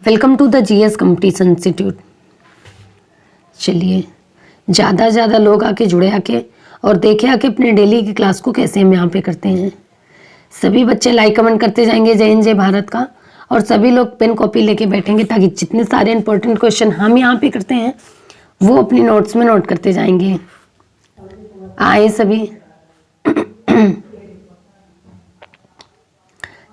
Welcome to the GS competition institute. चलिए, ज़्यादा से ज़्यादा लोग आके जुड़े आके और देखे आके अपने डेली की क्लास को कैसे हम यहाँ पे करते हैं। सभी बच्चे लाइक कमेंट करते जाएंगे जय हिंद जय भारत का, और सभी लोग पेन कॉपी लेके बैठेंगे ताकि जितने सारे इंपॉर्टेंट क्वेश्चन हम यहाँ पे करते हैं वो अपनी नोट्स में नोट करते जाएंगे। आए सभी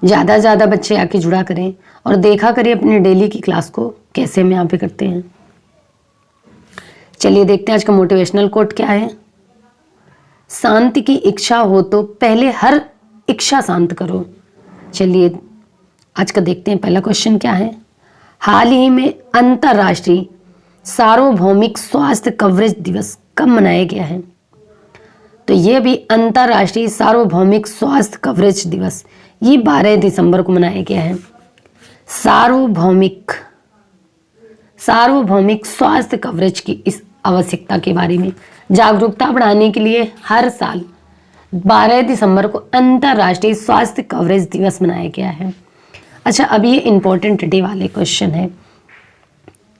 ज़्यादा से ज़्यादा बच्चे आके जुड़ा करें और देखा करें अपने डेली की क्लास को कैसे हम यहाँ पे करते हैं। चलिए देखते हैं आज का मोटिवेशनल कोट क्या है। शांति की इच्छा हो तो पहले हर इच्छा शांत करो। चलिए आज का देखते हैं, पहला क्वेश्चन क्या है। हाल ही में अंतर्राष्ट्रीय सार्वभौमिक स्वास्थ्य कवरेज दिवस कब मनाया गया है? तो ये भी अंतर्राष्ट्रीय सार्वभौमिक स्वास्थ्य कवरेज दिवस ये 12 दिसंबर को मनाया गया है। सार्वभौमिक स्वास्थ्य कवरेज की इस आवश्यकता के बारे में जागरूकता बढ़ाने के लिए हर साल 12 दिसंबर को अंतर्राष्ट्रीय स्वास्थ्य कवरेज दिवस मनाया गया है। अच्छा, अब ये इंपॉर्टेंट डे वाले क्वेश्चन है।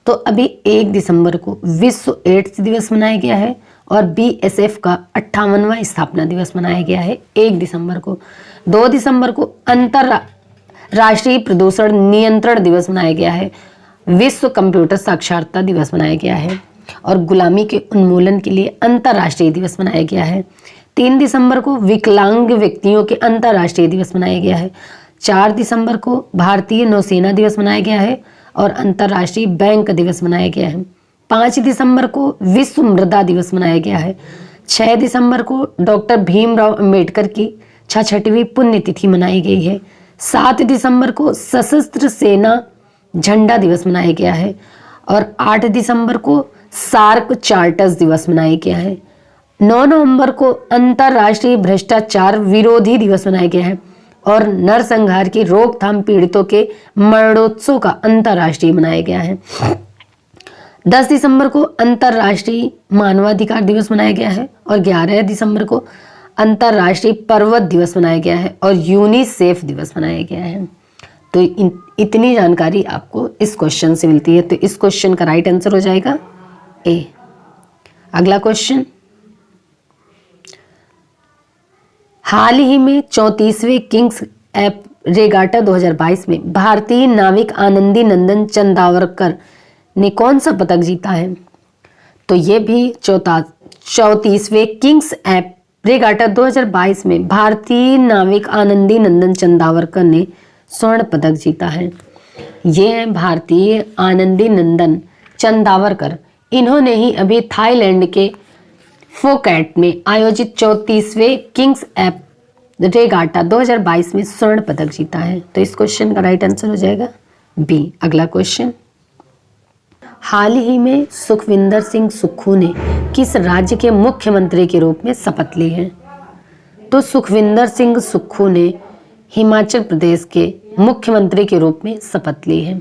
तो अभी 1 दिसंबर को विश्व एड्स दिवस मनाया गया है और बीएसएफ का 58वां स्थापना दिवस मनाया गया है 1 दिसंबर को। 2 दिसंबर को अंतर्राष्ट्रीय प्रदूषण नियंत्रण दिवस मनाया गया है। विश्व कंप्यूटर साक्षरता दिवस मनाया गया है और गुलामी के उन्मूलन के लिए अंतर्राष्ट्रीय दिवस मनाया गया है। 3 दिसंबर को विकलांग व्यक्तियों के अंतर्राष्ट्रीय दिवस मनाया गया है। 4 दिसंबर को भारतीय नौसेना दिवस मनाया गया है और अंतर्राष्ट्रीय बैंक दिवस मनाया गया है। 5 दिसंबर को विश्व मृदा दिवस मनाया गया है। 6 दिसंबर को डॉक्टर भीमराव अंबेडकर की 66वीं पुण्यतिथि मनाई गई है। 7 दिसंबर को सशस्त्र सेना झंडा दिवस मनाया गया है और 8 दिसंबर को सार्क चार्टर्स दिवस मनाया गया है। 9 नवंबर को अंतर्राष्ट्रीय भ्रष्टाचार विरोधी दिवस मनाया गया है और नरसंहार की रोकथाम पीड़ितों के मरणोत्सव का अंतर्राष्ट्रीय मनाया गया है। 10 दिसंबर को अंतर्राष्ट्रीय मानवाधिकार दिवस मनाया गया है और 11 दिसंबर को अंतर्राष्ट्रीय पर्वत दिवस मनाया गया है और यूनिसेफ दिवस मनाया गया है। तो इतनी जानकारी आपको इस क्वेश्चन से मिलती है, तो इस क्वेश्चन का राइट आंसर हो जाएगा ए। अगला क्वेश्चन, हाल ही में 34वें किंग्स एप रेगाटा 2022 में भारतीय नाविक आनंदी नंदन चंदावरकर ने कौन सा पदक जीता है? तो ये भी 34वें किंग्स एप रेगाटा 2022 में भारतीय नाविक आनंदी नंदन चंदावरकर ने स्वर्ण पदक जीता है। ये है भारतीय आनंदी नंदन चंदावरकर। इन्होंने ही अभी थाईलैंड के फोकैट में आयोजित 34वें किंग्स एप रेगाटा 2022 में स्वर्ण पदक जीता है। तो इस क्वेश्चन का राइट आंसर हो जाएगा बी। अगला क्वेश्चन, हाल ही में सुखविंदर सिंह सुक्खू ने किस राज्य के मुख्यमंत्री के रूप में शपथ ली है? तो सुखविंदर सिंह सुक्खू ने हिमाचल प्रदेश के मुख्यमंत्री के रूप में शपथ ली है।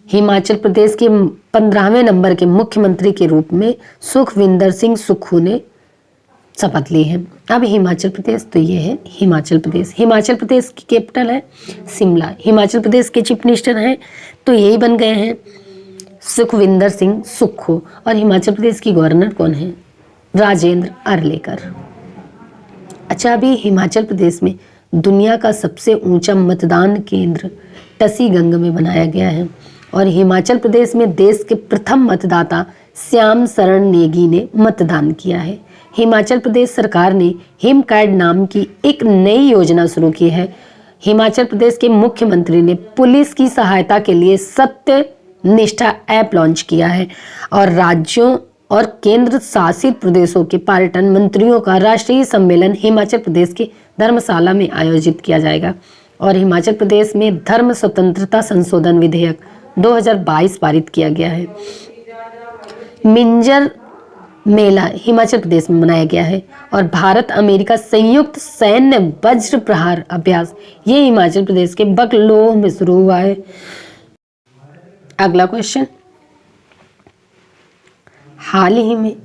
हिमाचल प्रदेश के 15वें नंबर के मुख्यमंत्री के रूप में सुखविंदर सिंह सुक्खू ने शपथ ली है। अब हिमाचल प्रदेश, तो ये है हिमाचल प्रदेश। हिमाचल प्रदेश की कैपिटल है शिमला। हिमाचल प्रदेश के चीफ मिनिस्टर हैं तो यही बन गए हैं सुखविंदर सिंह सुक्खू। और हिमाचल प्रदेश की गवर्नर कौन है? राजेंद्र अर्लेकर। अच्छा, अभी हिमाचल प्रदेश में दुनिया का सबसे ऊंचा मतदान केंद्र टसीगंग में बनाया गया है और हिमाचल प्रदेश में देश के प्रथम मतदाता श्याम शरण नेगी ने मतदान किया है। हिमाचल प्रदेश सरकार ने हिम कार्ड नाम की एक नई योजना शुरू की है। हिमाचल प्रदेश के मुख्यमंत्री ने पुलिस की सहायता के लिए सत्य निष्ठा ऐप लॉन्च किया है और राज्यों और केंद्र शासित प्रदेशों के पर्यटन मंत्रियों का राष्ट्रीय सम्मेलन हिमाचल प्रदेश के धर्मशाला में आयोजित किया जाएगा। और हिमाचल प्रदेश में धर्म स्वतंत्रता संशोधन विधेयक 2022 पारित किया गया है। मिंजर मेला हिमाचल प्रदेश में मनाया गया है और भारत अमेरिका संयुक्त सैन्य वज्र प्रहार अभ्यास ये हिमाचल प्रदेश के बकलोह में शुरू हुआ है। अगला क्वेश्चन, हाल ही में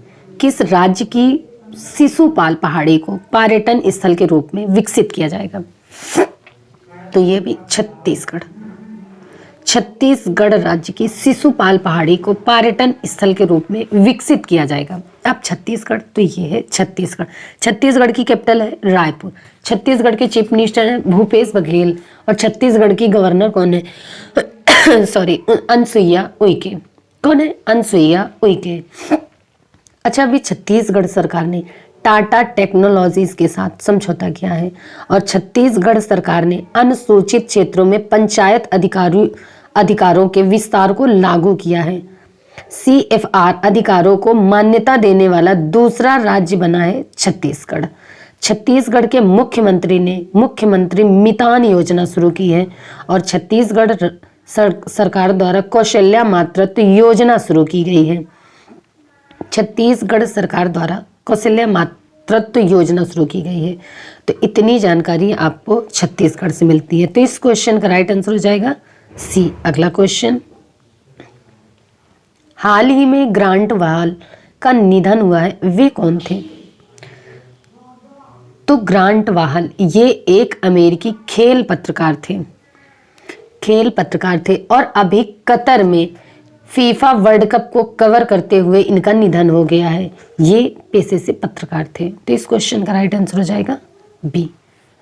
किस राज्य की शिशुपाल पहाड़ी को पर्यटन स्थल के रूप में विकसित किया जाएगा? तो ये भी छत्तीसगढ़। छत्तीसगढ़ राज्य की शिशुपाल पहाड़ी को पर्यटन स्थल के रूप में विकसित किया जाएगा। अब छत्तीसगढ़, तो ये है छत्तीसगढ़। छत्तीसगढ़ की कैपिटल है रायपुर। छत्तीसगढ़ के चीफ मिनिस्टर हैं भूपेश बघेल और छत्तीसगढ़ की गवर्नर कौन है सॉरी अनसुईया उइके। कौन है? अनसुईया उइके। अच्छा, अभी छत्तीसगढ़ सरकार ने टाटा टेक्नोलॉजीज के साथ समझौता किया है और छत्तीसगढ़ सरकार ने अनुसूचित क्षेत्रों में पंचायत अधिकारों के विस्तार को लागू किया है। CFR अधिकारों को मान्यता देने वाला दूसरा राज्य बना है छत्तीसगढ़। छत्तीसगढ़ के मुख्यमंत्री ने मुख्यमंत्री मितान योजना शुरू की है और छत्तीसगढ़ सरकार द्वारा कौशल्या मातृत्व योजना शुरू की गई है। छत्तीसगढ़ सरकार द्वारा कौशल्या मातृत्व योजना शुरू की गई है। तो इतनी जानकारी आपको छत्तीसगढ़ से मिलती है। तो इस क्वेश्चन का राइट आंसर हो जाएगा सी। अगला क्वेश्चन, हाल ही में ग्रांट वाल का निधन हुआ है, वे कौन थे? तो ग्रांट वाहल ये एक अमेरिकी खेल पत्रकार थे और अभी कतर में फीफा वर्ल्ड कप को कवर करते हुए इनका निधन हो गया है। ये पेशे से पत्रकार थे। तो इस क्वेश्चन का राइट आंसर हो जाएगा बी।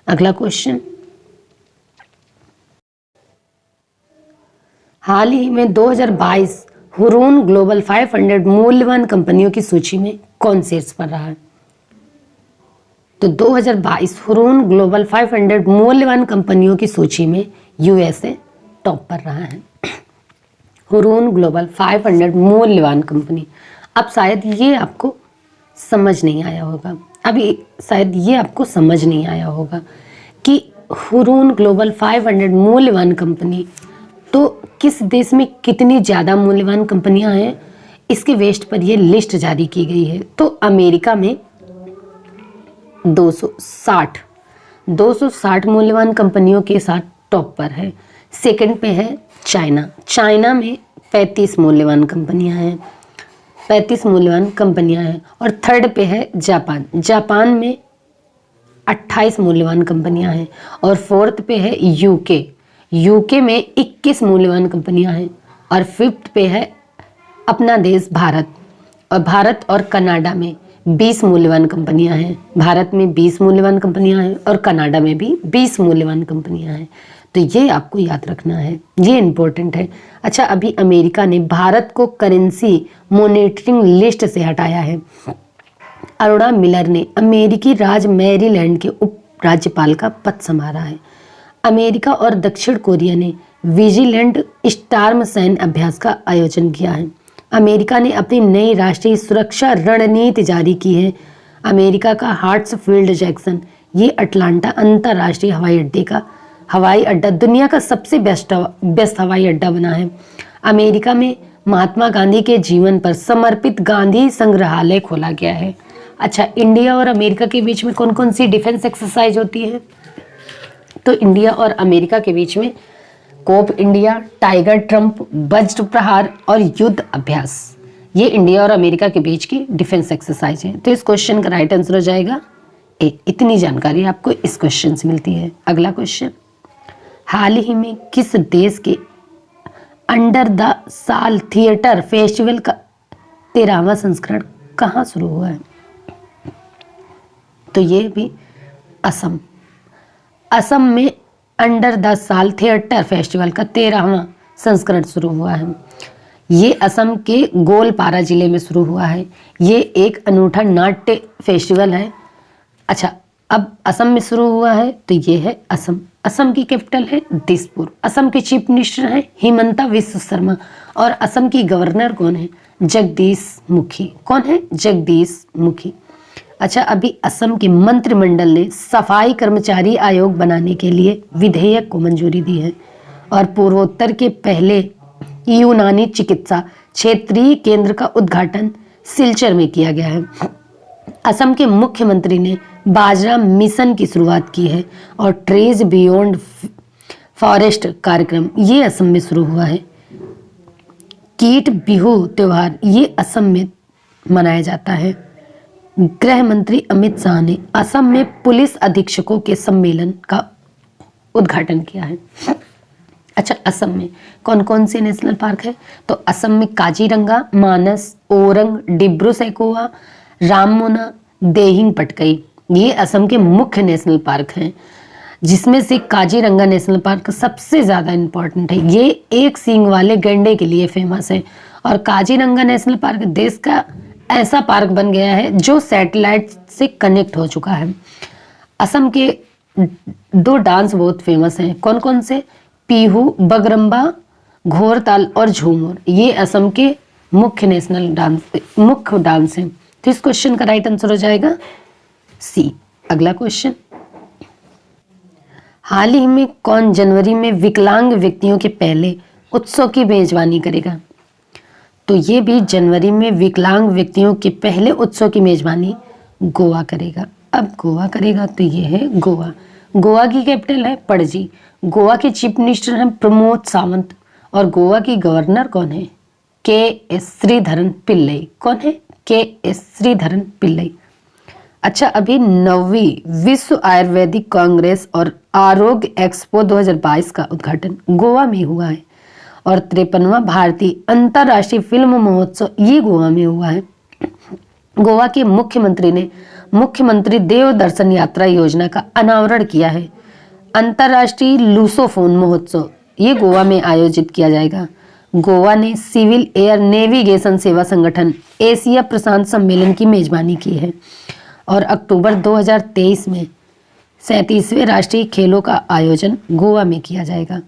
अगला क्वेश्चन, हाल ही में 2022 हुरून ग्लोबल 500 मूल्यवान कंपनियों की सूची में कौन शीर्ष पर रहा है? तो 2022 हुरून ग्लोबल 500 मूल्यवान कंपनियों की सूची में यूएसए टॉप पर रहा है। हुरून ग्लोबल 500 मूल्यवान कंपनी। अब शायद ये आपको समझ नहीं आया होगा कि हुरून ग्लोबल 500 मूल्यवान कंपनी तो किस देश में कितनी ज़्यादा मूल्यवान कंपनियां हैं, इसके बेस पर ये लिस्ट जारी की गई है। तो अमेरिका में 260 मूल्यवान कंपनियों के साथ टॉप पर है। सेकंड पे है चाइना में 35 मूल्यवान कंपनियां हैं और थर्ड पे है जापान में 28 मूल्यवान कंपनियां हैं और फोर्थ पे है यूके में 21 मूल्यवान कंपनियां हैं और फिफ्थ पे है अपना देश भारत और कनाडा में 20 मूल्यवान कंपनियां हैं। भारत में 20 मूल्यवान कंपनियां हैं और कनाडा में भी 20 मूल्यवान कंपनियां हैं। तो ये आपको याद रखना है, ये इंपॉर्टेंट है। अच्छा, अभी अमेरिका ने भारत को करेंसी मॉनिटरिंग लिस्ट से हटाया है। अरोड़ा मिलर ने अमेरिकी राज्य मैरीलैंड के उप राज्यपाल का पद संभाला है। अमेरिका और दक्षिण कोरिया ने विजिलेंट स्टार्म सैन्य अभ्यास का आयोजन किया है। अमेरिका ने अपनी नई राष्ट्रीय सुरक्षा रणनीति जारी की है। अमेरिका का हार्ट्सफील्ड जैक्सन ये अटलांटा अंतर्राष्ट्रीय हवाई अड्डा दुनिया का सबसे बेस्ट हवाई अड्डा बना है। अमेरिका में महात्मा गांधी के जीवन पर समर्पित गांधी संग्रहालय खोला गया है। अच्छा, इंडिया और अमेरिका के बीच में कौन कौन सी डिफेंस एक्सरसाइज होती है? तो इंडिया और अमेरिका के बीच में कोप इंडिया, टाइगर ट्रंप, वज्र प्रहार और युद्ध अभ्यास, ये इंडिया और अमेरिका के बीच की डिफेंस एक्सरसाइज है। तो इस क्वेश्चन का राइट आंसर हो जाएगा ए। इतनी जानकारी आपको इस क्वेश्चन से मिलती है। अगला क्वेश्चन, हाल ही में किस देश के अंडर द साल थिएटर फेस्टिवल का 13वां संस्करण कहाँ शुरू हुआ है? तो ये भी असम में अंडर द साल थिएटर फेस्टिवल का 13वां संस्करण शुरू हुआ है। ये असम के गोलपारा जिले में शुरू हुआ है। ये एक अनूठा नाट्य फेस्टिवल है। अच्छा, अब असम में शुरू हुआ है तो ये है असम की कैपिटल है दिसपुर। असम के चीफ मिनिस्टर हैं हिमंता विश्व शर्मा और असम की गवर्नर कौन है? जगदीश मुखी। कौन है? जगदीश मुखी। अच्छा, अभी असम के मंत्रिमंडल ने सफाई कर्मचारी आयोग बनाने के लिए विधेयक को मंजूरी दी है और पूर्वोत्तर के पहले यूनानी चिकित्सा क्षेत्रीय केंद्र का उद्घाटन सिलचर में किया गया है। असम के मुख्यमंत्री ने बाजरा मिशन की शुरुआत की है और ट्रेज बियॉन्ड फॉरेस्ट कार्यक्रम ये असम में शुरू हुआ है। कीट बिहू त्योहार ये असम में मनाया जाता है। गृह मंत्री अमित शाह ने असम में पुलिस अधीक्षकों के सम्मेलन का उद्घाटन किया है। अच्छा, असम में कौन कौन से नेशनल पार्क है? तो असम में काजीरंगा, मानस, ओरंग, डिब्रू सैखोवा, राममोना, देहिंग पटकई, ये असम के मुख्य नेशनल पार्क हैं, जिसमें से काजीरंगा नेशनल पार्क सबसे ज़्यादा इम्पोर्टेंट है। ये एक सींग वाले गैंडे के लिए फेमस है और काजीरंगा नेशनल पार्क देश का ऐसा पार्क बन गया है जो सैटेलाइट से कनेक्ट हो चुका है। असम के दो डांस बहुत फेमस हैं, कौन कौन से? पीहू, बगरम्बा, घोरताल और झूमर, ये असम के मुख्य मुख्य डांस हैं। तो इस क्वेश्चन का राइट आंसर हो जाएगा सी। अगला क्वेश्चन, हाल ही में कौन जनवरी में विकलांग व्यक्तियों के पहले उत्सव की मेजबानी करेगा? तो ये भी जनवरी में विकलांग व्यक्तियों के पहले उत्सव की मेजबानी गोवा करेगा। अब गोवा करेगा तो ये है गोवा। गोवा की कैपिटल है पणजी। गोवा के चीफ मिनिस्टर हैं प्रमोद सावंत और गोवा की गवर्नर कौन है? के एस श्रीधरन पिल्लई। कौन है? के एस श्रीधरन पिल्लई। अच्छा, अभी 9वीं विश्व आयुर्वेदिक कांग्रेस और आरोग्य एक्सपो 2022 का उद्घाटन गोवा में हुआ है और 53वां भारतीय अंतर्राष्ट्रीय फिल्म महोत्सव ये गोवा में हुआ है। गोवा के मुख्यमंत्री ने मुख्यमंत्री देव दर्शन यात्रा योजना का अनावरण किया है। अंतर्राष्ट्रीय लूसोफोन महोत्सव ये गोवा में आयोजित किया जाएगा। गोवा ने सिविल एयर नेविगेशन सेवा संगठन एशिया प्रशांत सम्मेलन की मेजबानी की है और अक्टूबर 2023 में 37वें राष्ट्रीय खेलों का आयोजन गोवा में किया जाएगा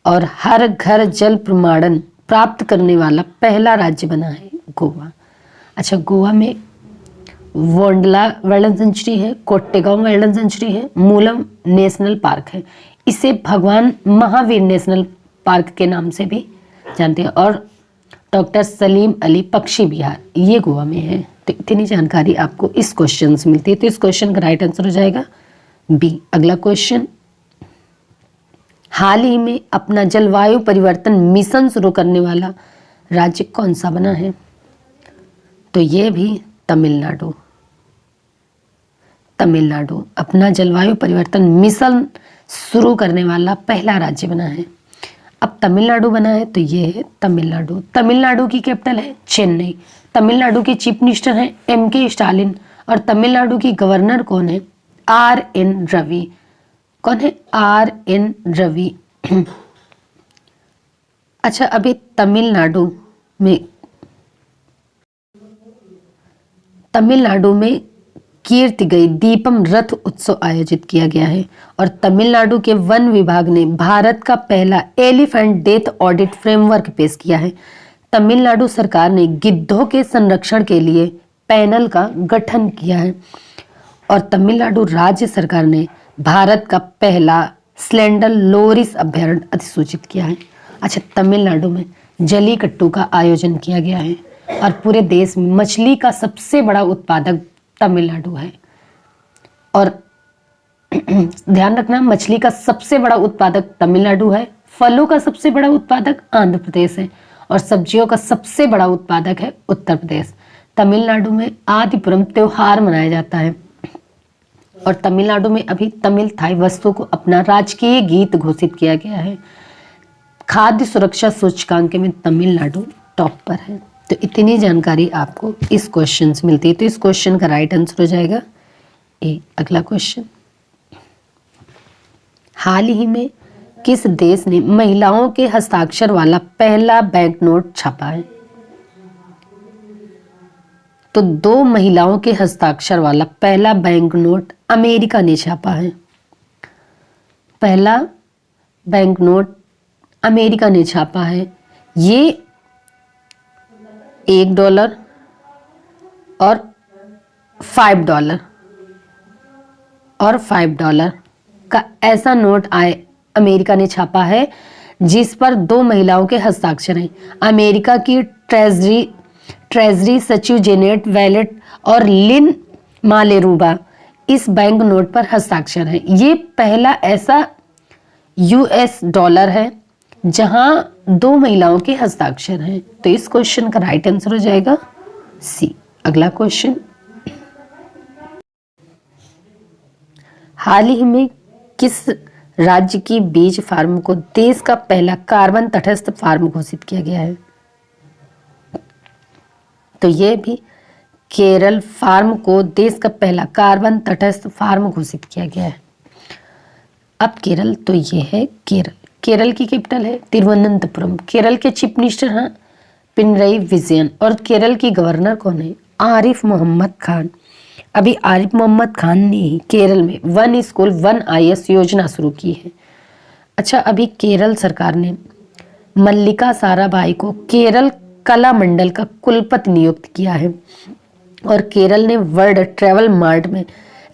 और हर घर जल प्रमाणन प्राप्त करने वाला पहला राज्य बना है गोवा। अच्छा, गोवा में वोंडला वाइल्ड सेंचुरी है, कोट्टेगांव वाइल्ड सेंचुरी है, मूलम नेशनल पार्क है। इसे भगवान महावीर नेशनल पार्क के नाम से भी जानते हैं और डॉक्टर सलीम अली पक्षी विहार ये गोवा में है। तो इतनी जानकारी आपको इस क्वेश्चन से मिलती है। तो इस क्वेश्चन का राइट आंसर हो जाएगा बी। अगला क्वेश्चन, हाल ही में अपना जलवायु परिवर्तन मिशन शुरू करने वाला राज्य कौन सा बना है? तो ये भी तमिलनाडु। तमिलनाडु अपना जलवायु परिवर्तन मिशन शुरू करने वाला पहला राज्य बना है। अब तमिलनाडु बना है तो ये है तमिलनाडु। तमिलनाडु की कैपिटल है चेन्नई। तमिलनाडु के चीफ मिनिस्टर हैं एम.के. स्टालिन और तमिलनाडु की गवर्नर कौन है? आर.एन. रवि। कौन है? आर.एन. रवि। अच्छा, अभी तमिलनाडु में कीर्ति गई दीपम रथ उत्सव आयोजित किया गया है और तमिलनाडु के वन विभाग ने भारत का पहला एलिफेंट डेथ ऑडिट फ्रेमवर्क पेश किया है। तमिलनाडु सरकार ने गिद्धों के संरक्षण के लिए पैनल का गठन किया है और तमिलनाडु राज्य सरकार ने भारत का पहला स्लेंडर लोरिस अभयारण्य अधिसूचित किया है। अच्छा, तमिलनाडु में जलीकट्टू का आयोजन किया गया है और पूरे देश में मछली का सबसे बड़ा उत्पादक तमिलनाडु है और ध्यान रखना, मछली का सबसे बड़ा उत्पादक तमिलनाडु है, फलों का सबसे बड़ा उत्पादक आंध्र प्रदेश है और सब्जियों का सबसे बड़ा उत्पादक है उत्तर प्रदेश। तमिलनाडु में आदिपुरम त्योहार मनाया जाता है और तमिलनाडु में अभी तमिल थाई वस्तु को अपना राजकीय गीत घोषित किया गया है। खाद्य सुरक्षा सूचकांक में तमिलनाडु टॉप पर है। तो इतनी जानकारी आपको इस क्वेश्चन से मिलती है। तो इस क्वेश्चन का राइट आंसर हो जाएगा ए। अगला क्वेश्चन, हाल ही में किस देश ने महिलाओं के हस्ताक्षर वाला पहला बैंक नोट छापा है? तो 2 महिलाओं के हस्ताक्षर वाला पहला बैंक नोट अमेरिका ने छापा है। पहला बैंक नोट अमेरिका ने छापा है। ये $1 और $5 का ऐसा नोट अमेरिका ने छापा है जिस पर 2 महिलाओं के हस्ताक्षर हैं। अमेरिका की ट्रेजरी सचिव जेनेट वेलेट और लिन मालेरुबा इस बैंक नोट पर हस्ताक्षर है। ये पहला ऐसा $US है जहां 2 महिलाओं के हस्ताक्षर हैं। तो इस क्वेश्चन का राइट आंसर हो जाएगा सी। अगला क्वेश्चन, हाल ही में किस राज्य की बीज फार्म को देश का पहला कार्बन तटस्थ फार्म घोषित किया गया है? तो ये भी केरल फार्म को देश का पहला कार्बन तटस्थ फार्म घोषित किया गया है। अब केरल, तो ये है केरल। केरल की कैपिटल है तिरुवनंतपुरम। केरल के चीफ मिनिस्टर हैं पिनरई विजयन और केरल की गवर्नर कौन है? आरिफ मोहम्मद खान। अभी आरिफ मोहम्मद खान ने ही केरल में वन स्कूल वन आईएएस योजना शुरू की है। अच्छा, अभी केरल सरकार ने मल्लिका साराभाई को केरल कला मंडल का कुलपति नियुक्त किया है और केरल ने वर्ल्ड ट्रैवल मार्ट में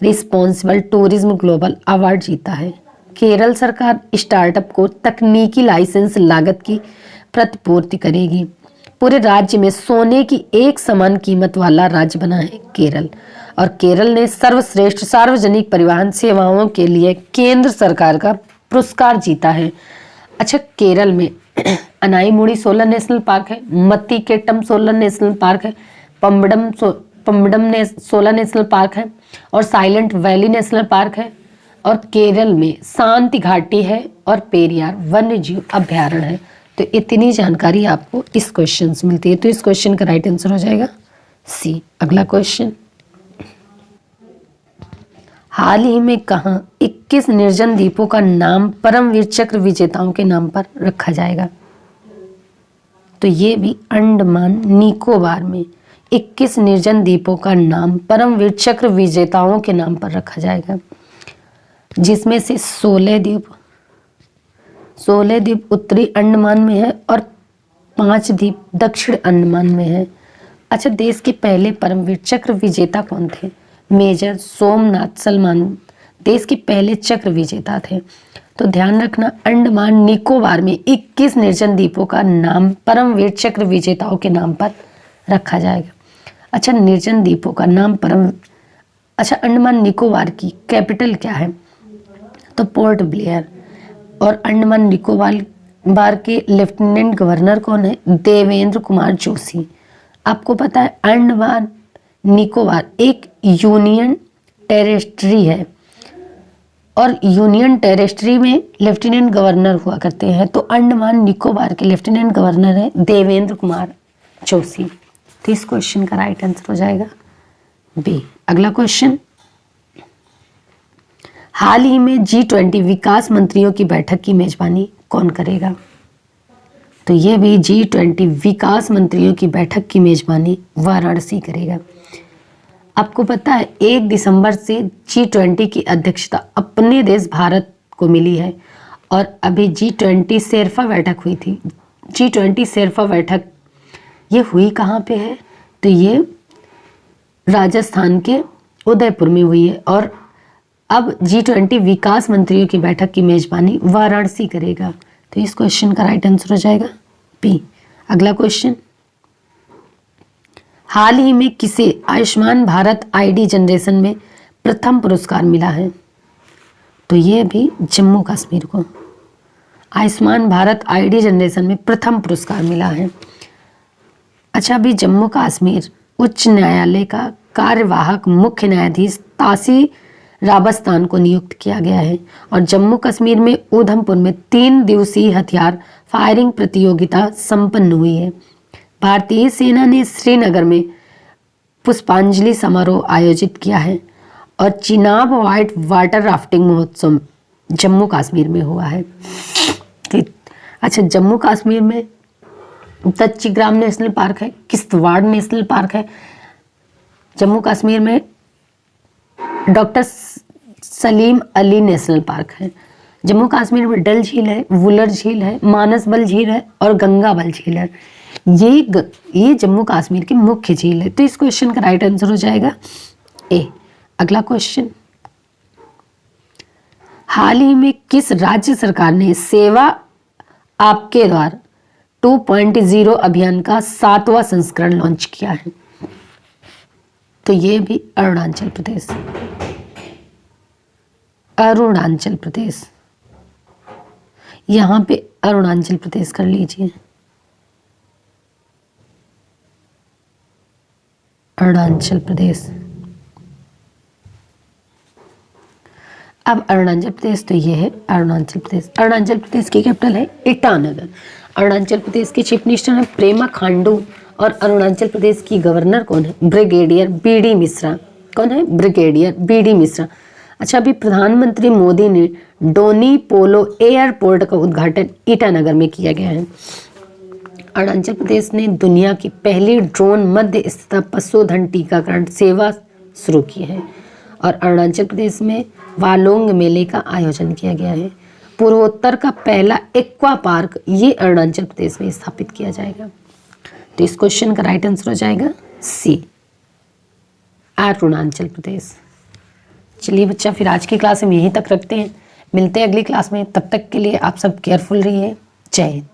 रिस्पॉन्सिबल टूरिज्म ग्लोबल अवार्ड जीता है। केरल सरकार स्टार्टअप को तकनीकी लाइसेंस लागत की प्रतिपूर्ति करेगी। पूरे राज्य में सोने की एक समान कीमत वाला राज्य बना है केरल और केरल ने सर्वश्रेष्ठ सार्वजनिक परिवहन सेवाओं के लिए केंद्र सरकार का पुरस्कार जीता है। अच्छा, केरल में अनाईमुड़ी सोलर नेशनल पार्क है, मत्तीकेट्टम सोलर नेशनल पार्क है, पम्बडम ने सोलर नेशनल पार्क है और साइलेंट वैली नेशनल पार्क है और केरल में शांति घाटी है और पेरियार वन्य जीव अभ्यारण्य है। तो इतनी जानकारी आपको इस क्वेश्चन से मिलती है। तो इस क्वेश्चन का राइट आंसर हो जाएगा सी। अगला क्वेश्चन, हाल ही में कहां 21 निर्जन द्वीपों का नाम परमवीर चक्र विजेताओं के नाम पर रखा जाएगा? तो ये भी अंडमान निकोबार में 21 निर्जन द्वीपों का नाम परमवीर चक्र विजेताओं के नाम पर रखा जाएगा, जिसमें से 16 द्वीप उत्तरी अंडमान में है और 5 द्वीप दक्षिण अंडमान में है। अच्छा, देश के पहले परमवीर चक्र विजेता कौन थे? मेजर सोमनाथ सलमान देश के पहले चक्र विजेता थे। तो ध्यान रखना, अंडमान निकोबार में 21 निर्जन द्वीपों का नाम परमवीर चक्र विजेताओं के नाम पर रखा जाएगा। अच्छा, निर्जन द्वीपों का नाम अच्छा, अंडमान निकोबार की कैपिटल क्या है? तो पोर्ट ब्लेयर। और अंडमान निकोबार के लेफ्टिनेंट गवर्नर कौन है? देवेंद्र कुमार जोशी। आपको पता है अंडमान निकोबार एक यूनियन टेरिटरी है और यूनियन टेरिटरी में लेफ्टिनेंट गवर्नर हुआ करते हैं। तो अंडमान निकोबार के लेफ्टिनेंट गवर्नर है देवेंद्र कुमार जोशी। तो इस क्वेश्चन का राइट आंसर हो जाएगा बी। अगला क्वेश्चन, हाल ही में G20 विकास मंत्रियों की बैठक की मेजबानी कौन करेगा? तो ये भी G20 विकास मंत्रियों की बैठक की मेजबानी वाराणसी करेगा। आपको पता है 1 दिसंबर से G20 की अध्यक्षता अपने देश भारत को मिली है और अभी G20 शेरपा बैठक हुई थी। G20 शेरपा बैठक ये हुई कहाँ पे है? तो ये राजस्थान के उदयपुर में हुई है और अब G20 विकास मंत्रियों की बैठक की मेजबानी वाराणसी करेगा। तो इस क्वेश्चन का राइट आंसर हो जाएगा बी। अगला क्वेश्चन, हाल ही में किसे आयुष्मान भारत आईडी जनरेशन में प्रथम पुरस्कार मिला है? तो ये भी जम्मू कश्मीर को आयुष्मान भारत आईडी जनरेशन में प्रथम पुरस्कार मिला है। अच्छा, अभी जम्मू कश्मीर उच्च न्यायालय का कार्यवाहक मुख्य न्यायाधीश तासी राबस्तान को नियुक्त किया गया है और जम्मू कश्मीर में उधमपुर में 3 दिवसीय हथियार फायरिंग प्रतियोगिता संपन्न हुई है। भारतीय सेना ने श्रीनगर में पुष्पांजलि समारोह आयोजित किया है और चिनाब व्हाइट वाटर राफ्टिंग महोत्सव जम्मू कश्मीर में हुआ है। अच्छा, जम्मू कश्मीर में दच्चीग्राम नेशनल पार्क है, किश्तवाड़ नेशनल पार्क है, जम्मू कश्मीर में doctor Salim Ali national park है, जम्मू कश्मीर में डल झील है, वुलर झील है, मानसबल झील है और गंगाबल झील है। ये जम्मू कश्मीर की मुख्य झील है। तो इस क्वेश्चन का राइट आंसर हो जाएगा ए। अगला क्वेश्चन, हाल ही में किस राज्य सरकार ने सेवा आपके द्वार 2.0 अभियान का 7वां संस्करण लॉन्च किया है? तो ये भी अरुणाचल प्रदेश। अरुणाचल प्रदेश, यहां पे अरुणाचल प्रदेश कर लीजिए। अरुणाचल प्रदेश। अब अरुणाचल प्रदेश, तो ये है अरुणाचल प्रदेश। अरुणाचल प्रदेश की कैपिटल है ईटानगर। अरुणाचल प्रदेश के चीफ मिनिस्टर हैं पेमा खांडू और अरुणाचल प्रदेश की गवर्नर कौन है? Brigadier B D. मिश्रा। कौन है? Brigadier B D. मिश्रा। अच्छा, अभी प्रधानमंत्री मोदी ने डोनी पोलो एयरपोर्ट का उद्घाटन ईटानगर में किया गया है। अरुणाचल प्रदेश ने दुनिया की पहली ड्रोन मध्य स्थित पशुधन टीकाकरण सेवा शुरू की है और अरुणाचल प्रदेश में वालोंग मेले का आयोजन किया गया है। पूर्वोत्तर का पहला एक्वा पार्क ये अरुणाचल प्रदेश में स्थापित किया जाएगा। तो इस क्वेश्चन का राइट आंसर हो जाएगा सी, अरुणाचल प्रदेश। चलिए बच्चा, फिर आज की क्लास हम यहीं तक रखते हैं, मिलते हैं अगली क्लास में। तब तक के लिए आप सब केयरफुल रहिए। जय हिंद।